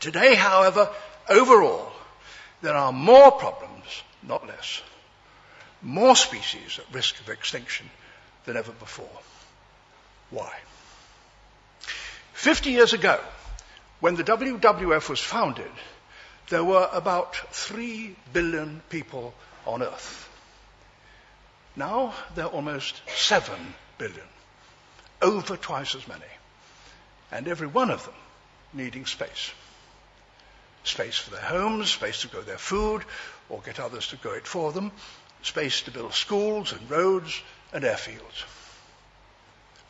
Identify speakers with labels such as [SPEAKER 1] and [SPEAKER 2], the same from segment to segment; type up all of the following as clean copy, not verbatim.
[SPEAKER 1] Today, however, overall, there are more problems, not less, more species at risk of extinction than ever before. Why? 50 years ago, when the WWF was founded, there were about 3 billion people on Earth. Now there are almost 7 billion, over twice as many, and every one of them needing space. Space for their homes, space to grow their food, or get others to grow it for them, space to build schools and roads and airfields.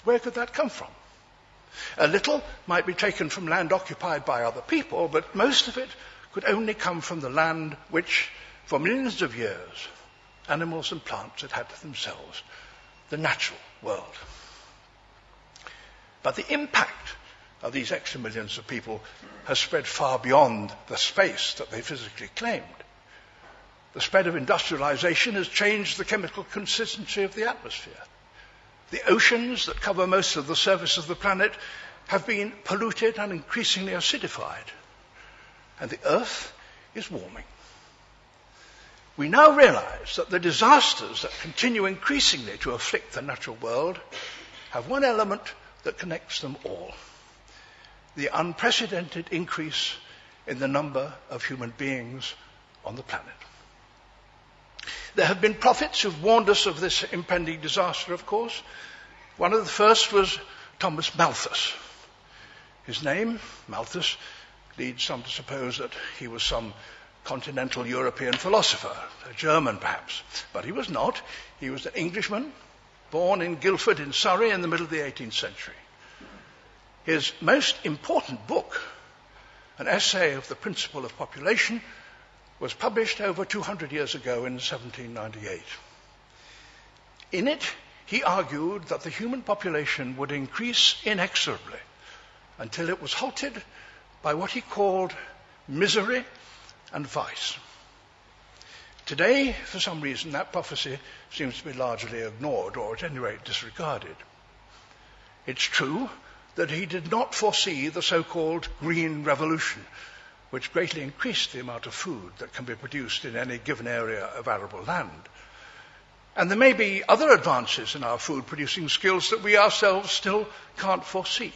[SPEAKER 1] Where could that come from? A little might be taken from land occupied by other people, but most of it could only come from the land which, for millions of years, animals and plants had to themselves, the natural world. But the impact of these extra millions of people has spread far beyond the space that they physically claimed. The spread of industrialization has changed the chemical consistency of the atmosphere. The oceans that cover most of the surface of the planet have been polluted and increasingly acidified. And the Earth is warming. We now realize that the disasters that continue increasingly to afflict the natural world have one element that connects them all: the unprecedented increase in the number of human beings on the planet. There have been prophets who've warned us of this impending disaster, of course. One of the first was Thomas Malthus. His name, Malthus, leads some to suppose that he was some continental European philosopher, a German perhaps. But he was not. He was an Englishman, born in Guildford in Surrey in the middle of the 18th century. His most important book, an essay of the principle of population, was published over 200 years ago in 1798. In it, he argued that the human population would increase inexorably until it was halted by what he called misery and vice. Today, for some reason, that prophecy seems to be largely ignored, or at any rate disregarded. It's true that he did not foresee the so-called Green Revolution, which greatly increased the amount of food that can be produced in any given area of arable land. And there may be other advances in our food-producing skills that we ourselves still can't foresee.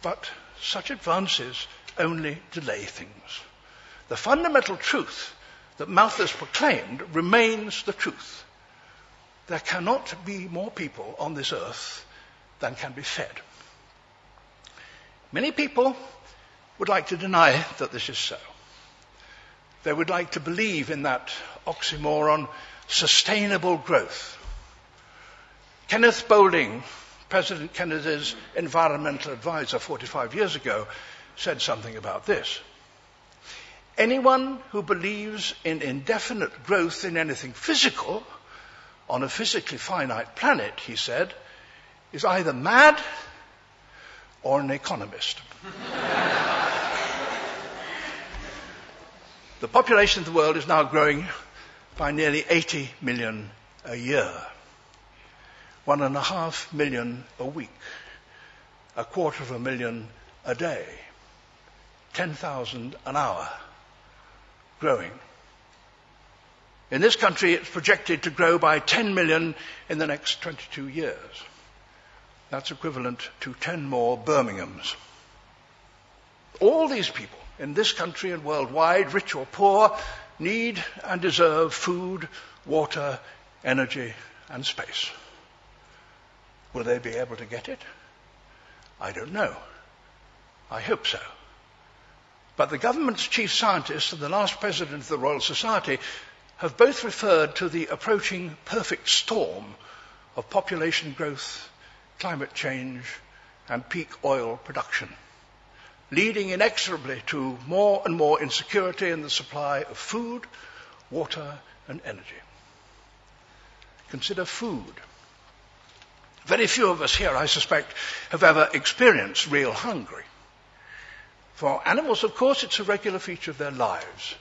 [SPEAKER 1] But such advances only delay things. The fundamental truth that Malthus proclaimed remains the truth. There cannot be more people on this earth than can be fed. Many people would like to deny that this is so. They would like to believe in that oxymoron, sustainable growth. Kenneth Boulding, President Kennedy's environmental advisor 45 years ago, said something about this. Anyone who believes in indefinite growth in anything physical on a physically finite planet, he said, is either mad or an economist. The population of the world is now growing by nearly 80 million a year, 1.5 million a week, 250,000 a day, 10,000 an hour, growing. In this country, it's projected to grow by 10 million in the next 22 years. That's equivalent to 10 more Birminghams. All these people in this country and worldwide, rich or poor, need and deserve food, water, energy, and space. Will they be able to get it? I don't know. I hope so. But the government's chief scientists and the last president of the Royal Society have both referred to the approaching perfect storm of population growth, climate change, and peak oil production, leading inexorably to more and more insecurity in the supply of food, water, and energy. Consider food. Very few of us here, I suspect, have ever experienced real hunger. For animals, of course, it's a regular feature of their lives.